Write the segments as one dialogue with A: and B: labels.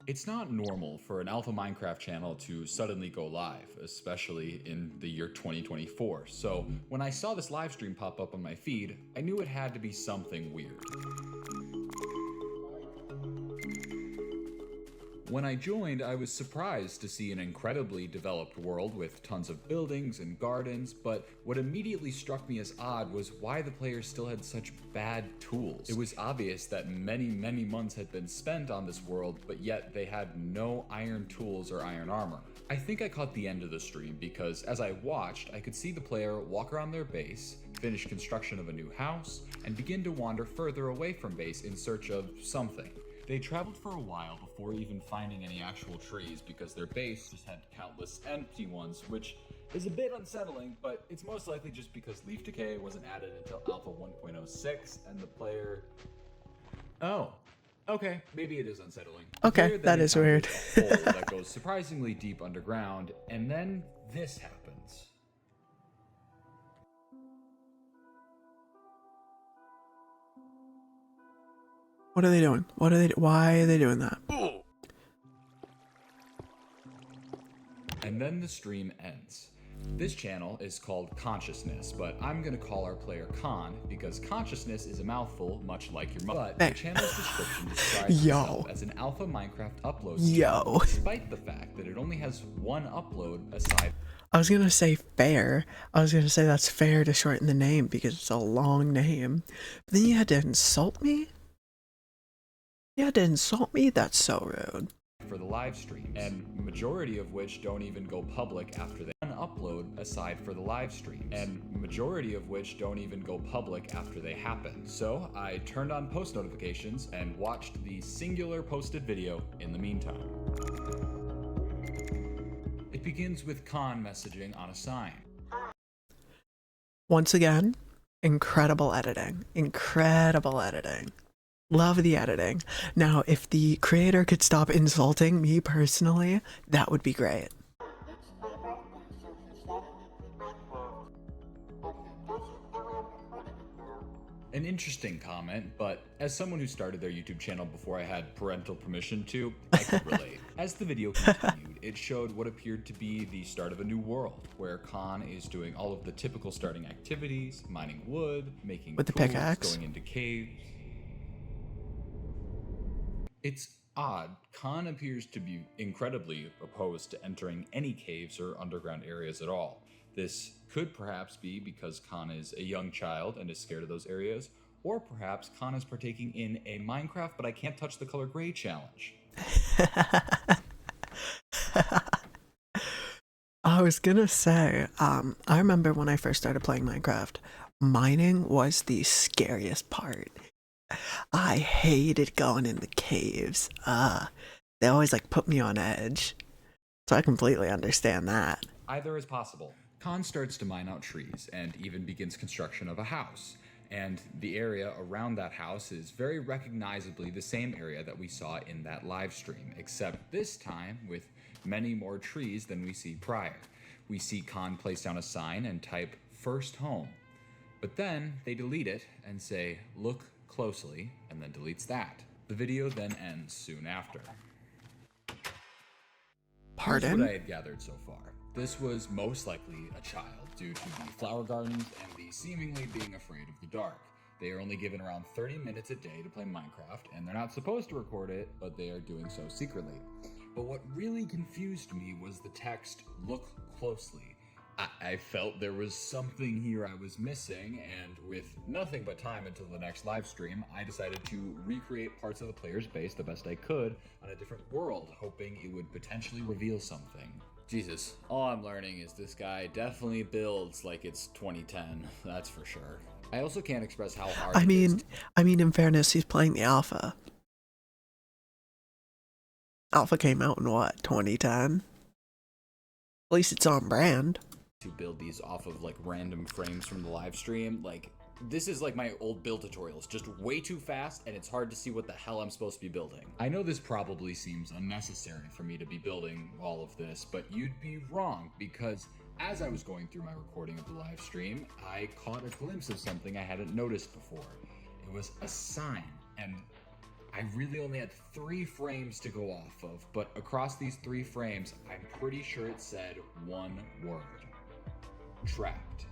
A: It's not normal for an alpha Minecraft channel to suddenly go live, especially in the year 2024. So when I saw this live stream pop up on my feed, I knew it had to be something weird. When I joined, I was surprised to see an incredibly developed world with tons of buildings and gardens, but what immediately struck me as odd was why the players still had such bad tools. It was obvious that many months had been spent on this world, but yet they had no iron tools or iron armor. I think I caught the end of the stream because as I watched, I could see the player walk around their base, finish construction of a new house, and begin to wander further away from base in search of something. They traveled for a while before even finding any actual trees because their base just had countless empty ones, which is a bit unsettling, but it's most likely just because leaf decay wasn't added until Alpha 1.06 and the player... Oh, okay, maybe it is unsettling.
B: Okay, that is weird.
A: A hole that goes surprisingly deep underground, and then this happens.
B: What are they doing? Why are they doing that?
A: And then the stream ends. This channel is called Consciousness, but I'm gonna call our player Con because consciousness is a mouthful, much like your mother. But the channel's description describes itself as an alpha Minecraft upload channel, despite the fact that it only has one upload aside.
B: I was gonna say fair. I was gonna say that's fair to shorten the name because it's a long name. But then you had to insult me? You had to insult me? That's so rude.
A: For the live streams, and majority of which don't even go public after they upload aside for the live streams, and majority of which don't even go public after they happen. So I turned on post notifications and watched the singular posted video in the meantime. It begins with Con messaging on a sign.
B: Once again, incredible editing. Incredible editing. Love the editing. Now, if the creator could stop insulting me personally, that would be great.
A: An interesting comment, but as someone who started their YouTube channel before I had parental permission to, I could relate. As the video continued, it showed what appeared to be the start of a new world, where Con is doing all of the typical starting activities, mining wood, making
B: with the
A: tools,
B: pickaxe,
A: going into caves. It's odd. Con appears to be incredibly opposed to entering any caves or underground areas at all. This could perhaps be because Con is a young child and is scared of those areas, or perhaps Con is partaking in a Minecraft but I can't touch the color gray challenge.
B: I was gonna say, I remember when I first started playing Minecraft, mining was the scariest part. I hated going in the caves. They always like put me on edge. So I completely understand that.
A: Either is possible. Con starts to mine out trees and even begins construction of a house. And the area around that house is very recognizably the same area that we saw in that live stream, except this time with many more trees than we see prior. We see Con place down a sign and type "first home." But then they delete it and say "look closely," and then deletes that. The video then ends soon after.
B: Pardon?
A: Here's what I had gathered so far. This was most likely a child due to the flower gardens and the seemingly being afraid of the dark. They are only given around 30 minutes a day to play Minecraft, and they're not supposed to record it, but they are doing so secretly. But what really confused me was the text "look closely." I felt there was something here I was missing, and with nothing but time until the next live stream, I decided to recreate parts of the player's base the best I could on a different world, hoping it would potentially reveal something. Jesus, all I'm learning is this guy definitely builds like it's 2010, that's for sure. I also can't express how hard
B: I mean, in fairness, he's playing the alpha. Alpha came out in what, 2010? At least it's on brand.
A: To build these off of like random frames from the live stream. Like, this is like my old build tutorials, just way too fast, and it's hard to see what the hell I'm supposed to be building. I know this probably seems unnecessary for me to be building all of this, but you'd be wrong, because as I was going through my recording of the live stream, I caught a glimpse of something I hadn't noticed before. It was a sign, and I really only had 3 frames to go off of, but across these 3 frames, I'm pretty sure it said one word. Trapped.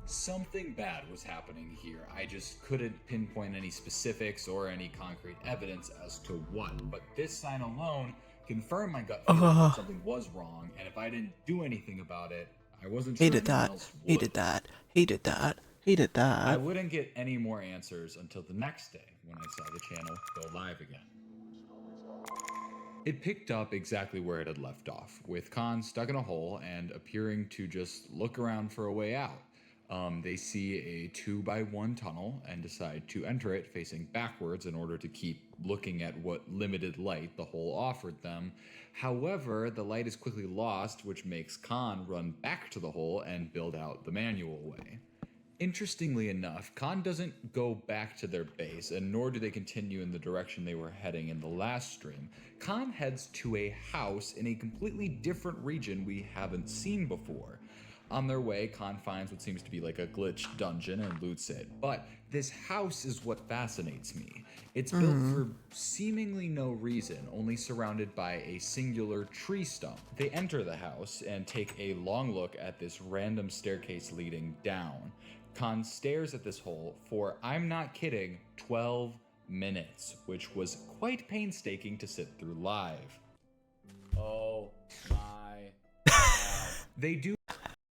A: Something bad was happening here. I just couldn't pinpoint any specifics or any concrete evidence as to what, but this sign alone confirmed my gut feeling that something was wrong, and if I didn't do anything about it, I wasn't sure anyone else would.
B: He did that.
A: I wouldn't get any more answers until the next day when I saw the channel go live again. It picked up exactly where it had left off, with Khan stuck in a hole and appearing to just look around for a way out. They see a 2x1 tunnel and decide to enter it facing backwards in order to keep looking at what limited light the hole offered them. However, the light is quickly lost, which makes Khan run back to the hole and build out the manual way. Interestingly enough, Khan doesn't go back to their base, and nor do they continue in the direction they were heading in the last stream. Khan heads to a house in a completely different region we haven't seen before. On their way, Khan finds what seems to be like a glitched dungeon and loots it. But this house is what fascinates me. It's built for seemingly no reason, only surrounded by a singular tree stump. They enter the house and take a long look at this random staircase leading down. Khan stares at this hole for, I'm not kidding, 12 minutes, which was quite painstaking to sit through live. Oh my god. They do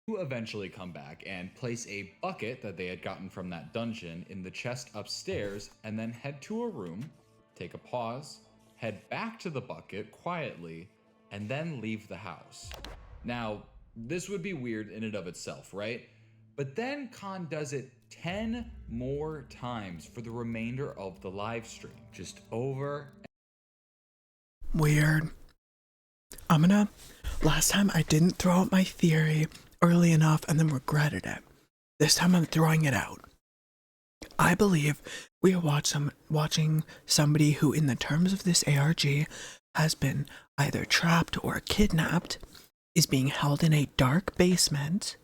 A: eventually come back and place a bucket that they had gotten from that dungeon in the chest upstairs, and then head to a room, take a pause, head back to the bucket quietly, and then leave the house. Now, this would be weird in and of itself, right? But then Khan does it 10 more times for the remainder of the live stream, just over.
B: Weird. Last time I didn't throw out my theory early enough and then regretted it. This time I'm throwing it out. I believe we are watching somebody who, in the terms of this ARG, has been either trapped or kidnapped, is being held in a dark basement,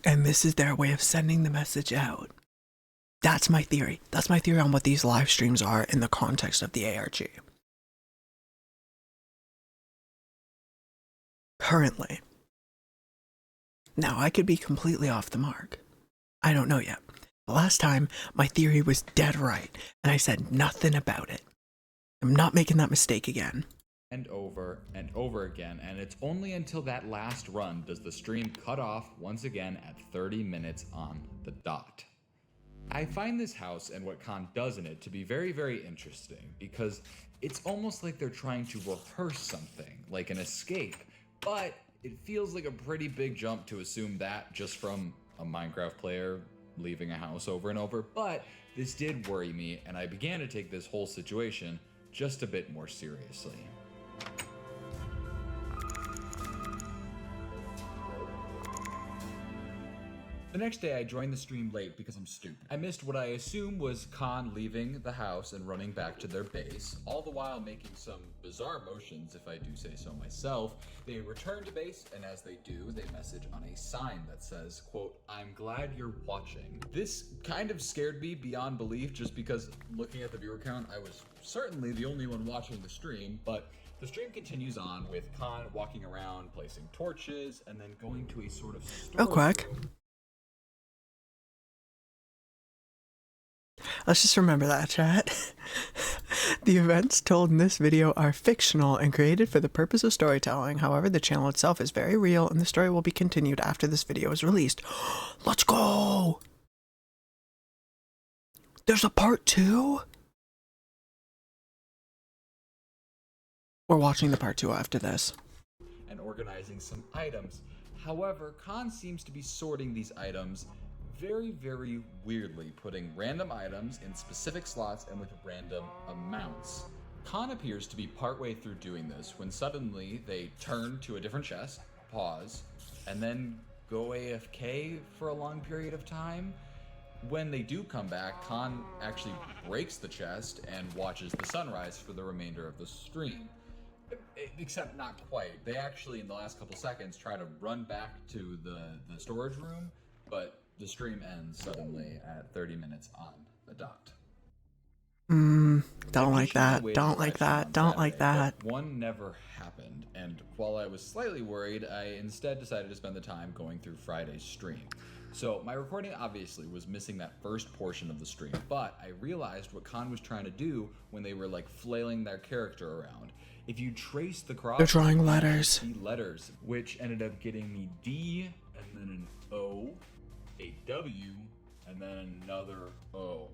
B: and this is their way of sending the message out. That's my theory. That's my theory on what these live streams are in the context of the ARG. Currently. Now, I could be completely off the mark. I don't know yet. The last time, my theory was dead right, and I said nothing about it. I'm not making that mistake again.
A: And over again, and it's only until that last run does the stream cut off once again at 30 minutes on the dot. I find this house and what Khan does in it to be very, very interesting, because it's almost like they're trying to rehearse something, like an escape, but it feels like a pretty big jump to assume that just from a Minecraft player leaving a house over and over, but this did worry me, and I began to take this whole situation just a bit more seriously. The next day I joined the stream late because I'm stupid. I missed what I assume was Khan leaving the house and running back to their base, all the while making some bizarre motions, if I do say so myself. They return to base, and as they do, they message on a sign that says, quote, "I'm glad you're watching." This kind of scared me beyond belief, just because looking at the viewer count, I was certainly the only one watching the stream, but the stream continues on with Khan walking around, placing torches, and then going to a sort of storage room.
B: Let's just remember that, chat. The events told in this video are fictional and created for the purpose of storytelling. However, the channel itself is very real, and the story will be continued after this video is released. Let's go! There's a part 2? We're watching the part 2 after this.
A: And organizing some items. However, Khan seems to be sorting these items very, very weirdly, putting random items in specific slots and with random amounts. Khan appears to be partway through doing this when suddenly they turn to a different chest, pause, and then go AFK for a long period of time. When they do come back, Khan actually breaks the chest and watches the sunrise for the remainder of the stream. Except not quite. They actually, in the last couple seconds, try to run back to the storage room, but the stream ends suddenly at 30 minutes on the dot.
B: Don't like
A: patiently
B: that.
A: awaited
B: Don't
A: the
B: like
A: live stream
B: that.
A: on
B: Don't like
A: Saturday,
B: that.
A: but one never happened. And while I was slightly worried, I instead decided to spend the time going through Friday's stream. So my recording obviously was missing that first portion of the stream, but I realized what Khan was trying to do when they were like flailing their character around. If you trace the cross,
B: They're drawing
A: you
B: letters.
A: see letters, which ended up getting me D, and then an O, a W, and then another O.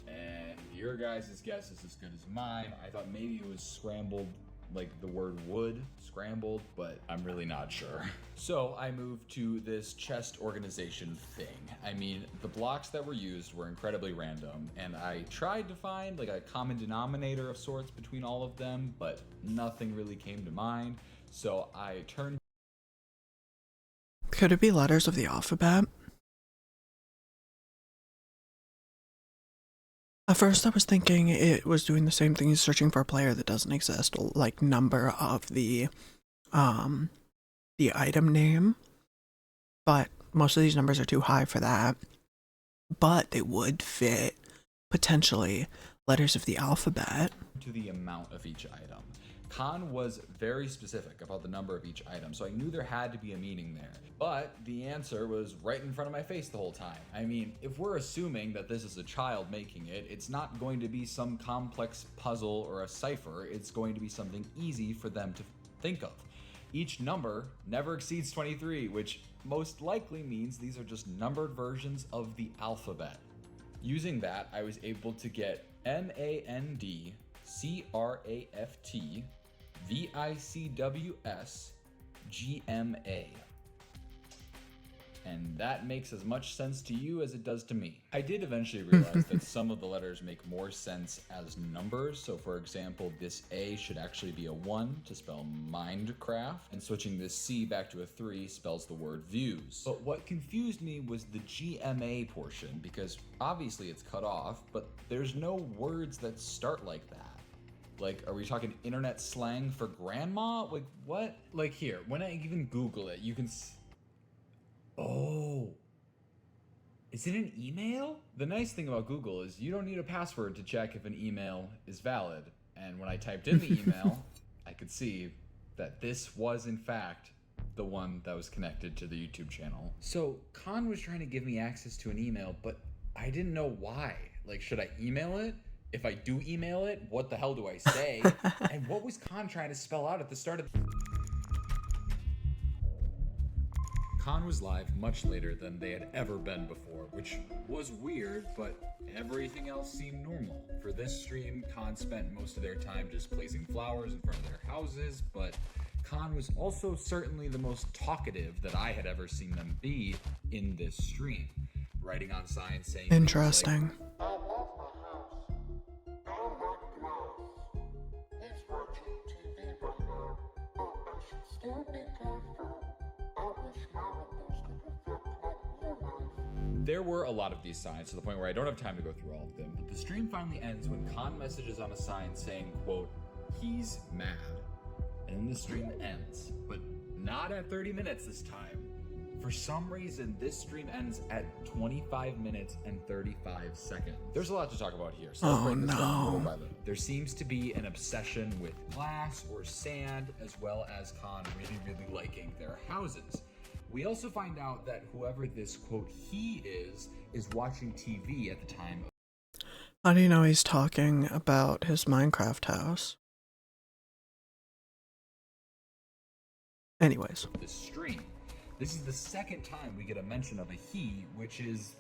A: And your guys' guess is as good as mine. I thought maybe it was scrambled, like the word wood, scrambled, but I'm really not sure. So I moved to this chest organization thing. I mean, the blocks that were used were incredibly random, and I tried to find like a common denominator of sorts between all of them, but nothing really came to mind. So I turned.
B: Could it be letters of the alphabet? At first I was thinking it was doing the same thing as searching for a player that doesn't exist, like number of the item name, but most of these numbers are too high for that. But they would fit potentially letters of the alphabet.
A: To the amount of each item. Khan was very specific about the number of each item, so I knew there had to be a meaning there. But the answer was right in front of my face the whole time. I mean, if we're assuming that this is a child making it, it's not going to be some complex puzzle or a cipher. It's going to be something easy for them to think of. Each number never exceeds 23, which most likely means these are just numbered versions of the alphabet. Using that, I was able to get NANDCRAFT VICWS GMA. And that makes as much sense to you as it does to me. I did eventually realize that some of the letters make more sense as numbers. So for example, this A should actually be a 1 to spell Minecraft, and switching this C back to a 3 spells the word views. But what confused me was the GMA portion, because obviously it's cut off, but there's no words that start like that. Like, are we talking internet slang for grandma? Like, what? Like here, when I even Google it, you can oh, is it an email? The nice thing about Google is you don't need a password to check if an email is valid. And when I typed in the email, I could see that this was in fact the one that was connected to the YouTube channel. So Khan was trying to give me access to an email, but I didn't know why. Like, should I email it? If I do email it, what the hell do I say? And what was Khan trying to spell out at the start of Khan was live much later than they had ever been before, which was weird, but everything else seemed normal. For this stream, Khan spent most of their time just placing flowers in front of their houses, but Khan was also certainly the most talkative that I had ever seen them be in this stream, writing on signs saying
B: Interesting.
C: I love my house. I like glass. He's watching TV right now, but I should still be careful. I wish nowadays could reflect like real life.
A: There were a lot of these signs to the point where I don't have time to go through all of them, but the stream finally ends when Khan messages on a sign saying, quote, he's mad. And then the stream ends, but not at 30 minutes this time. For some reason, this stream ends at 25 minutes and 35 seconds. There's a lot to talk about here, so let's break this down little by little. There seems to be an obsession with glass or sand, as well as Khan really liking their houses. We also find out that whoever this, quote, he is watching TV at the time.
B: How do you know he's talking about his Minecraft house? Anyways.
A: This stream. This is the second time we get a mention of a he, which is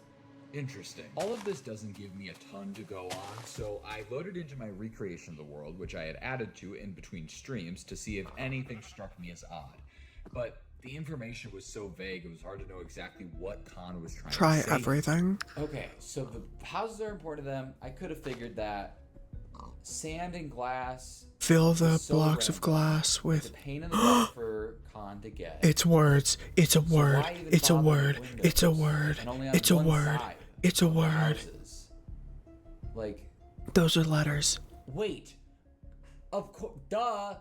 A: interesting. All of this doesn't give me a ton to go on, so I loaded into my recreation of the world, which I had added to in between streams to see if anything struck me as odd. But the information was so vague, it was hard to know exactly what Khan was trying
B: Try
A: to say.
B: everything.
D: Okay, so the houses are important to them. I could have figured that. Sand and glass.
B: Fill the
D: So
B: blocks of
D: random.
B: glass
D: It's a
B: with...
D: pain in the butt for Khan to get.
B: It's words. It's a
D: So
B: word.
D: why even
B: It's a
D: bother with
B: word.
D: windows?
B: It's a word.
D: And only on
B: It's a
D: one
B: word.
D: side
B: It's a
D: of the
B: word.
D: houses? Like,
B: Those are letters.
D: wait. Of course, duh.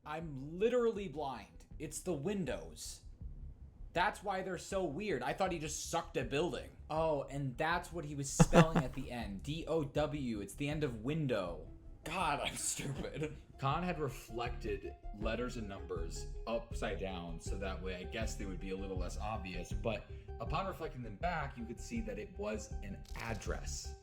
D: I'm literally blind. It's the windows. That's why they're so weird. I thought he just sucked at building. Oh, and that's what he was spelling at the end. D-O-W. It's the end of window. God, I'm stupid.
A: Khan had reflected letters and numbers upside down, so that way I guess they would be a little less obvious, but upon reflecting them back, you could see that it was an address.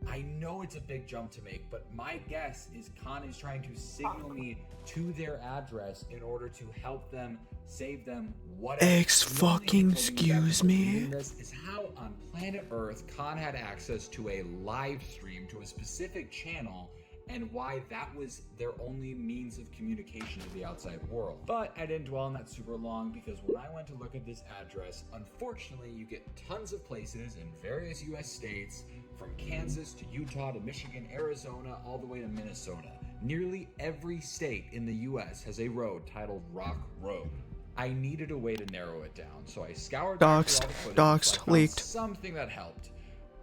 A: I know it's a big jump to make, but my guess is Khan is trying to signal me to their address in order to help them, save them, whatever.
B: Excuse me.
A: This is how on planet Earth Khan had access to a live stream to a specific channel, and why that was their only means of communication to the outside world. But I didn't dwell on that super long, because when I went to look at this address, unfortunately you get tons of places in various US states, from Kansas to Utah to Michigan, Arizona, all the way to Minnesota. Nearly every state in the US has a road titled Rock Road. I needed a way to narrow it down, so I scoured through all the footage until I found
B: leaked.
A: something that helped.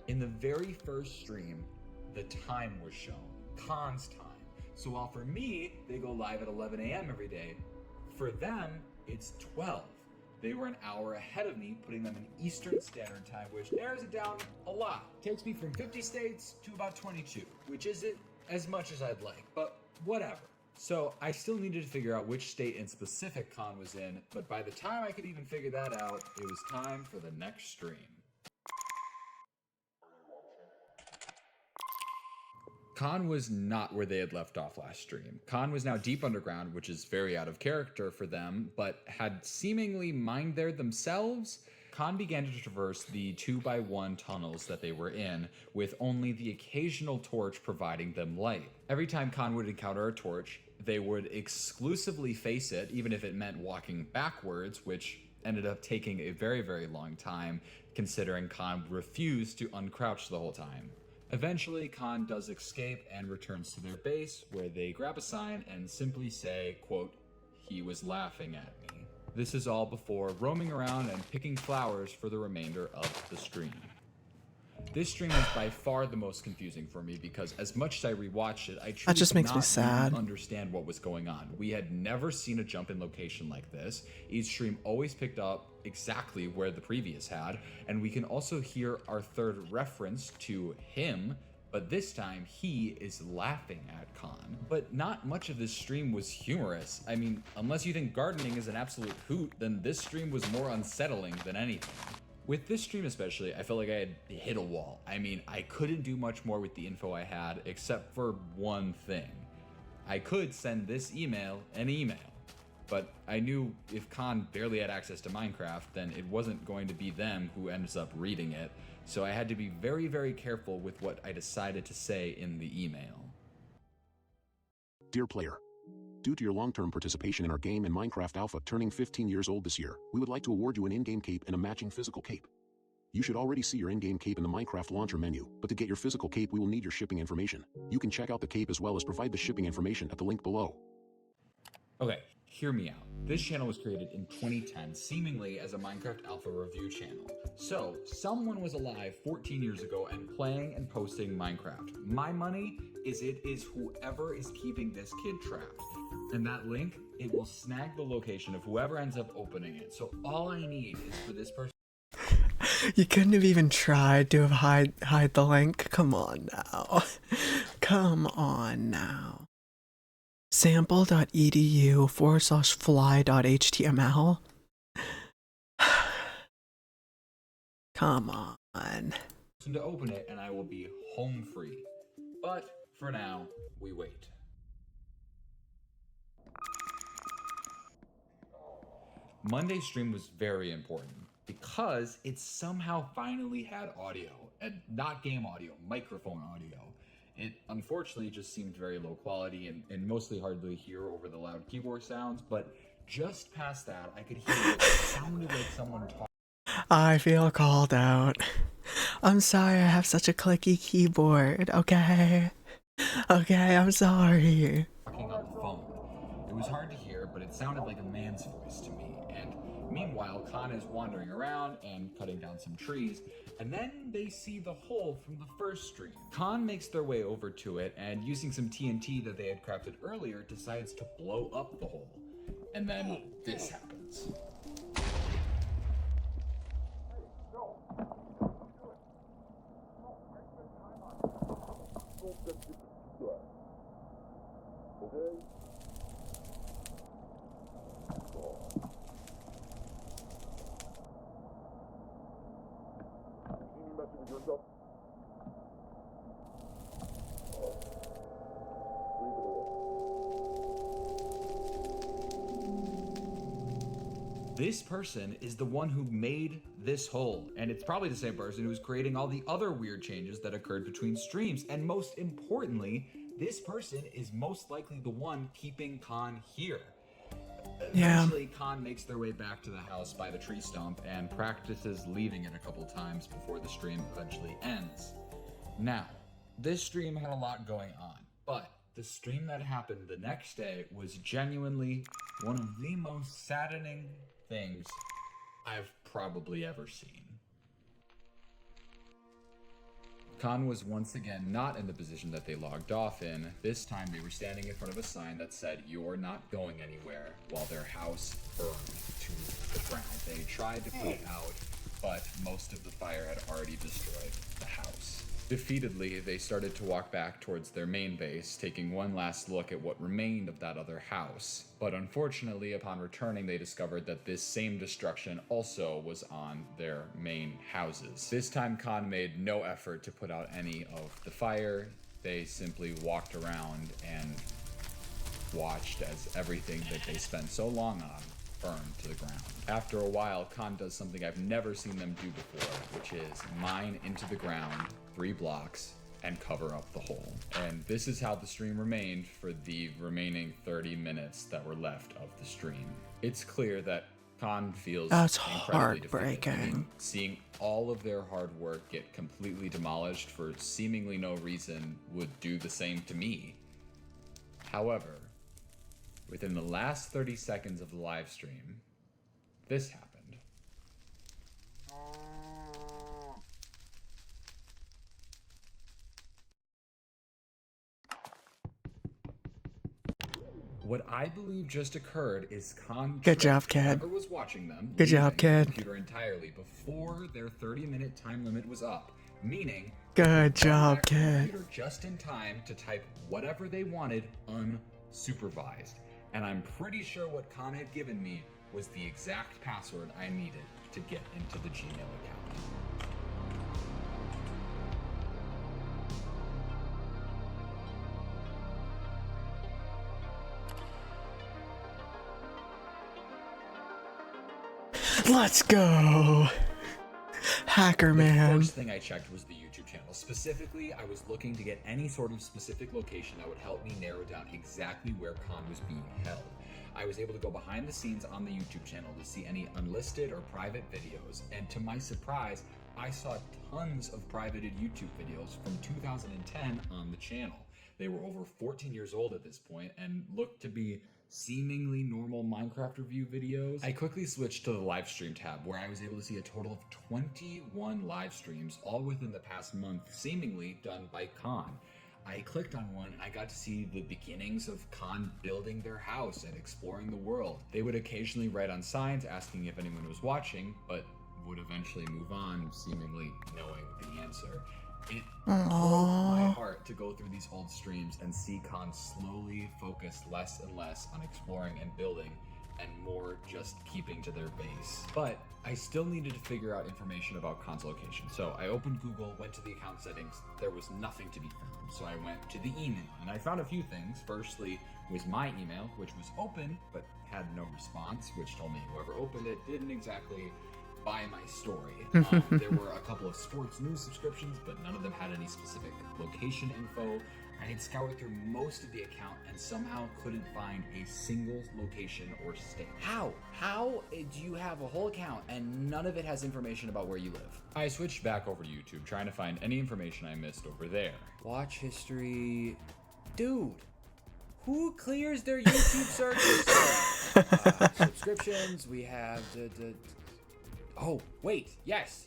A: In the very first stream, the time was shown. Khan's time. So while for me, they go live at 11 a.m. every day, for them, it's 12. They were an hour ahead of me, putting them in Eastern Standard Time, which narrows it down a lot. Takes me from 50 states to about 22, which isn't as much as I'd like, but whatever. So I still needed to figure out which state in specific Khan was in, but by the time I could even figure that out, it was time for the next stream. Khan was not where they had left off last stream. Khan was now deep underground, which is very out of character for them, but had seemingly mined there themselves. Khan began to traverse the 2x1 tunnels that they were in, with only the occasional torch providing them light. Every time Khan would encounter a torch, they would exclusively face it, even if it meant walking backwards, which ended up taking a very, very long time, considering Khan refused to uncrouch the whole time. Eventually, Khan does escape and returns to their base, where they grab a sign and simply say, quote, "He was laughing at me." This is all before roaming around and picking flowers for the remainder of the stream. This stream was by far the most confusing for me, because as much as I rewatched it, I truly
B: just makes
A: could
B: me
A: not
B: sad.
A: even understand what was going on. We had never seen a jump in location like this. Each stream always picked up exactly where the previous had, and we can also hear our third reference to him, but this time he is laughing at Khan. But not much of this stream was humorous. I mean, unless you think gardening is an absolute hoot, then this stream was more unsettling than anything. With this stream especially, I felt like I had hit a wall. I mean, I couldn't do much more with the info I had, except for one thing. I could send this email an email, but I knew if Khan barely had access to Minecraft, then it wasn't going to be them who ends up reading it, so I had to be very, very careful with what I decided to say in the email.
E: Dear player, due to your long-term participation in our game and Minecraft Alpha turning 15 years old this year, we would like to award you an in-game cape and a matching physical cape. You should already see your in-game cape in the Minecraft launcher menu, but to get your physical cape we will need your shipping information. You can check out the cape as well as provide the shipping information at the link below.
A: Okay, hear me out. This channel was created in 2010, seemingly as a Minecraft Alpha review channel. So, someone was alive 14 years ago and playing and posting Minecraft. My money is it is whoever is keeping this kid trapped. And that link, it will snag the location of whoever ends up opening it. So all I need is for this person.
B: You couldn't have even tried to hide the link. Come on now. Come on now. sample.edu/fly.html. Come on.
A: To open it, and I will be home free. But for now, we wait. Monday's stream was very important because it somehow finally had audio, and not game audio, microphone audio. It unfortunately just seemed very low quality and mostly hard to hear over the loud keyboard sounds, but just past that, I could hear it sounded like someone talking.
B: I feel called out. I'm sorry I have such a clicky keyboard, okay? Okay, I'm sorry.
A: Talking on the phone. It was hard to hear, but it sounded like a man's voice to me. And meanwhile, Khan is wandering around and cutting down some trees, and then they see the hole from the first stream. Khan makes their way over to it, and using some TNT that they had crafted earlier, decides to blow up the hole. And then this happens.
C: Okay? You see me messing with your stuff? Leave it alone.
A: This person is the one who made this hole, and it's probably the same person who's creating all the other weird changes that occurred between streams. And most importantly, this person is most likely the one keeping Khan here.
B: Yeah.
A: Eventually, Khan makes their way back to the house by the tree stump and practices leaving it a couple times before the stream eventually ends. Now, this stream had a lot going on, but the stream that happened the next day was genuinely one of the most saddening things I've probably ever seen. Khan was once again not in the position that they logged off in. This time they were standing in front of a sign that said, "You're not going anywhere," while their house burned to the ground. They tried to put it out, but most of the fire had already destroyed the house. Defeatedly, they started to walk back towards their main base, taking one last look at what remained of that other house. But unfortunately, upon returning, they discovered that this same destruction also was on their main houses. This time, Khan made no effort to put out any of the fire. They simply walked around and watched as everything that they spent so long on burned to the ground. After a while, Khan does something I've never seen them do before, which is mine into the ground 3 blocks and cover up the hole. And this is how the stream remained for the remaining 30 minutes that were left of the stream. It's clear that Khan feels
B: That's
A: incredibly defeated.
B: heartbreaking.
A: I mean, seeing all of their hard work get completely demolished for seemingly no reason would do the same to me. However, within the last 30 seconds of the live stream, this happened. What I believe just occurred is Khan
B: Good job,
A: tricked
B: kid.
A: whoever was watching them,
B: Good job,
A: leaving
B: kid.
A: the computer entirely before their 30-minute time limit was up, meaning
B: Good
A: they
B: job,
A: got back to the
B: kid.
A: computer just in time to type whatever they wanted unsupervised. And I'm pretty sure what Khan had given me was the exact password I needed to get into the Gmail account.
B: Let's go. Hacker
A: The
B: man.
A: first thing I checked was the YouTube channel. Specifically, I was looking to get any sort of specific location that would help me narrow down exactly where Khan was being held. I was able to go behind the scenes on the YouTube channel to see any unlisted or private videos, and to my surprise, I saw tons of privated YouTube videos from 2010 on the channel. They were over 14 years old at this point and looked to be seemingly normal Minecraft review videos. I quickly switched to the live stream tab, where I was able to see a total of 21 live streams, all within the past month, seemingly done by Khan. I clicked on one and I got to see the beginnings of Khan building their house and exploring the world. They would occasionally write on signs asking if anyone was watching, but would eventually move on, seemingly knowing the answer. It broke my heart to go through these old streams and see Khan slowly focus less and less on exploring and building, and more just keeping to their base. But I still needed to figure out information about Khan's location. So I opened Google, went to the account settings, there was nothing to be found. So I went to the email, and I found a few things. Firstly was my email, which was open, but had no response, which told me whoever opened it didn't exactly buy my story. There were a couple of sports news subscriptions, but none of them had any specific location info. I had scoured through most of the account and somehow couldn't find a single location or state.
D: How? How do you have a whole account and none of it has information about where you live?
A: I switched back over to YouTube, trying to find any information I missed over there.
D: Watch history. Dude, who clears their YouTube searches? Subscriptions, we have oh, wait, yes.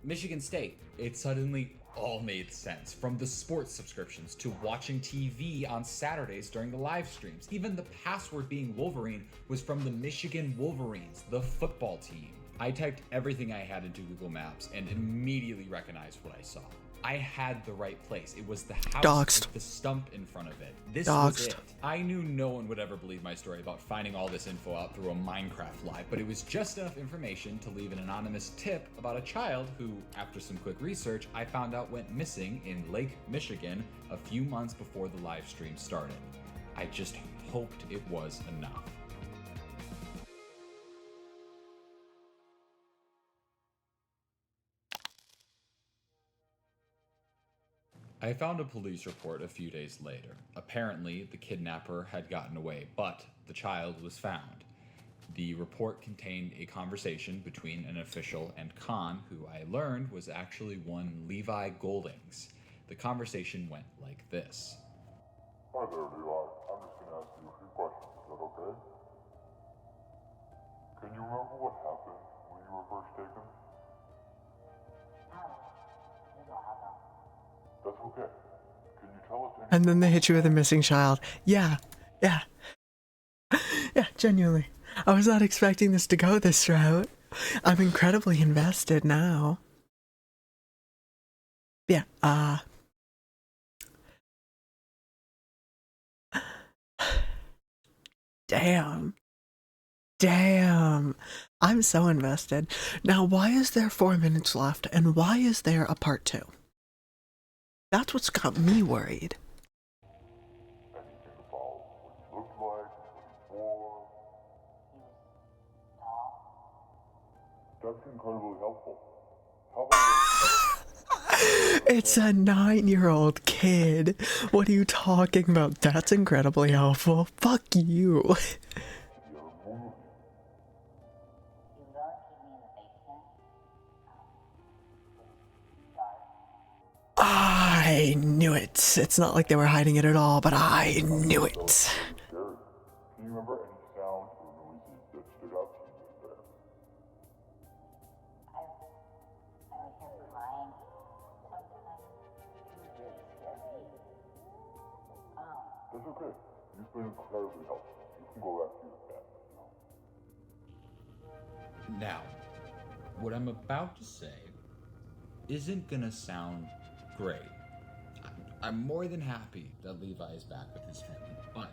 D: Michigan State.
A: It suddenly all made sense, from the sports subscriptions to watching TV on Saturdays during the live streams. Even the password being Wolverine was from the Michigan Wolverines, the football team. I typed everything I had into Google Maps and immediately recognized what I saw. I had the right place. It was the house
B: Doxed.
A: with the stump in front of it. This
B: Doxed.
A: was it. I knew no one would ever believe my story about finding all this info out through a Minecraft live, but it was just enough information to leave an anonymous tip about a child who, after some quick research, I found out went missing in Lake Michigan a few months before the live stream started. I just hoped it was enough. I found a police report a few days later. Apparently, the kidnapper had gotten away, but the child was found. The report contained a conversation between an official and Khan, who I learned was actually one Levi Goldings. The conversation went like this.
C: Hi there, Levi. I'm just gonna ask you a few questions. Is that okay? Can you remember what happened when you were first taken? That's okay. Can you tell us anything?
B: And then they hit you with a missing child. Yeah. Yeah, genuinely. I was not expecting this to go this route. I'm incredibly invested now. Yeah, damn. Damn. I'm so invested. Now, why is there 4 minutes left, and why is there a part 2? That's what's got me worried.
C: Anything about what he looked like, what he wore? That's incredibly helpful. How about
B: It's a 9-year-old kid. What are you talking about? That's incredibly helpful. Fuck you.
C: your movie?
B: I knew it. It's not like they were hiding it at all, but I knew it.
C: Scary. Can you remember any sounds or noises that stood out to you there? That's okay. You've been incredibly helpful. You can go back to your family now.
A: Now, what I'm about to say isn't gonna sound great. I'm more than happy that Levi is back with his family, but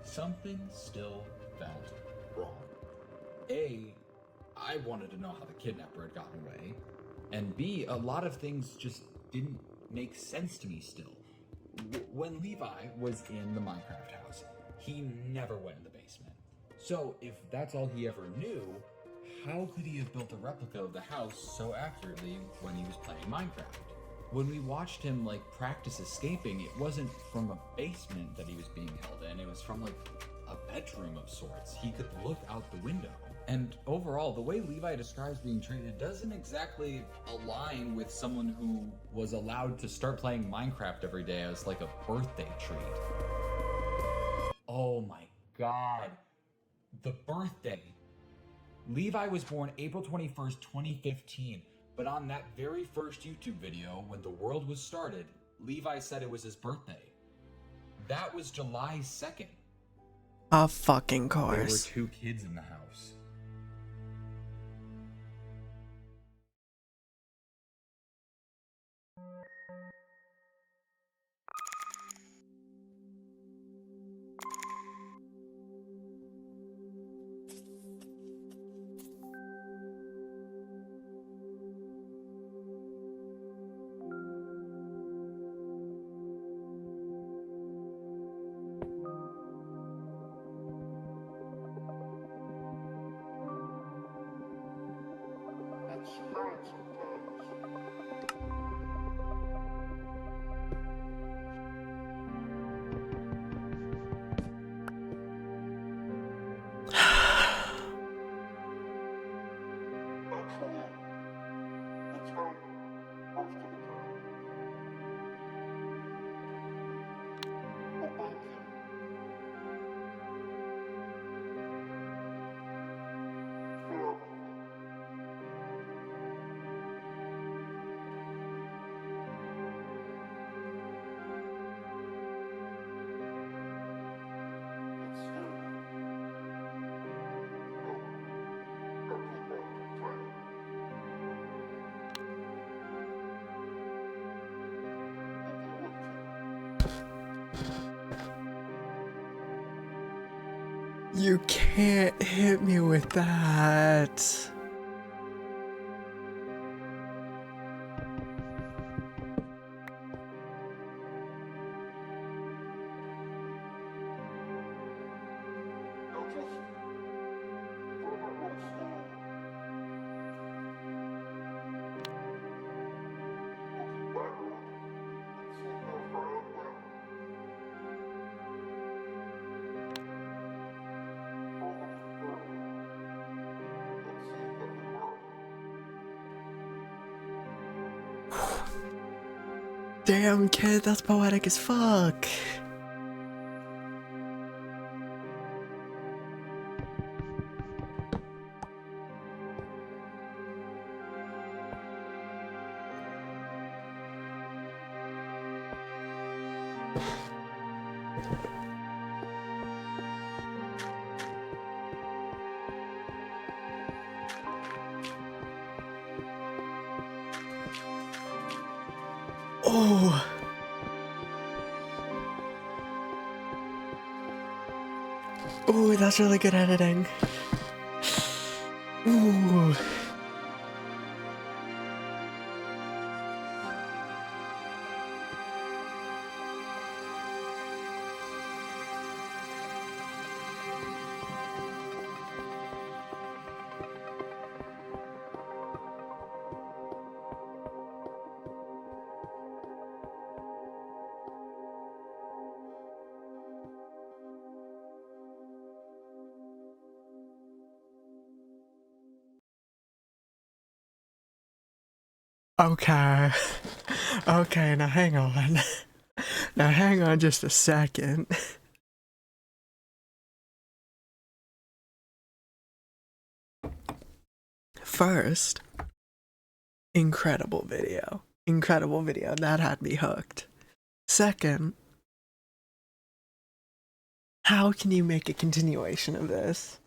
A: something still felt wrong. A, I wanted to know how the kidnapper had gotten away, and B, a lot of things just didn't make sense to me still. When Levi was in the Minecraft house, he never went in the basement. So if that's all he ever knew, how could he have built a replica of the house so accurately when he was playing Minecraft? When we watched him practice escaping, it wasn't from a basement that he was being held in, it was from a bedroom of sorts. He could look out the window. And overall, the way Levi describes being treated doesn't exactly align with someone who was allowed to start playing Minecraft every day as a birthday treat. Oh my god. The birthday. Levi was born April 21st, 2015, but on that very first YouTube video, when the world was started, Levi said it was his birthday. That was July 2nd.
B: Of fucking
A: There were
B: course.
A: 2 kids in the house.
B: You can't hit me with that. Damn, kid, that's poetic as fuck. Oh. Ooh, that's really good editing. Ooh. Okay. Okay, now hang on. Now hang on just a second. First, incredible video. Incredible video. That had me hooked. Second, how can you make a continuation of this?